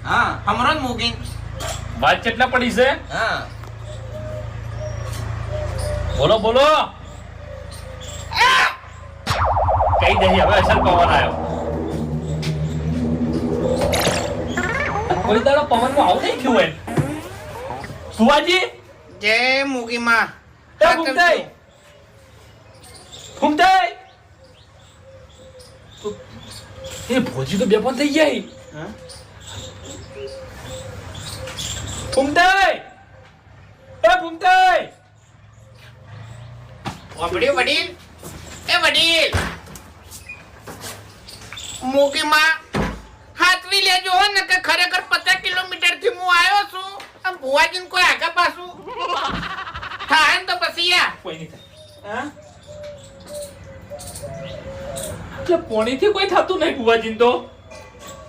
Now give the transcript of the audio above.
હા હમણાં મૂકી વાત કેટલા પડી છે? હા બોલો બોલો. કઈ દહી હવે અસર પવન આવ્યો. કોઈ દાડો પવનમાં આવું નહીં થયું હોય. સુવાજી જય મૂકી માં એ ફૂમતાઈ ફૂમતાઈ એ ભોજી તો બેફાન થઈ ગઈ. ફૂમતાઈ એ ફૂમતાઈ વડીલ વડીલ એ વડીલ મૂકી માં હાથવી લેજો હો ને કે ખરેખર 50 કિલોમીટર થી હું આવ્યો છું આમ ભુવાજીને કોઈ આગા પાછું થાય ને તો પછી યા કોઈ નહીં થાય. હા એટલે પોણીથી કોઈ થતું નહીં ભુવાજીને તો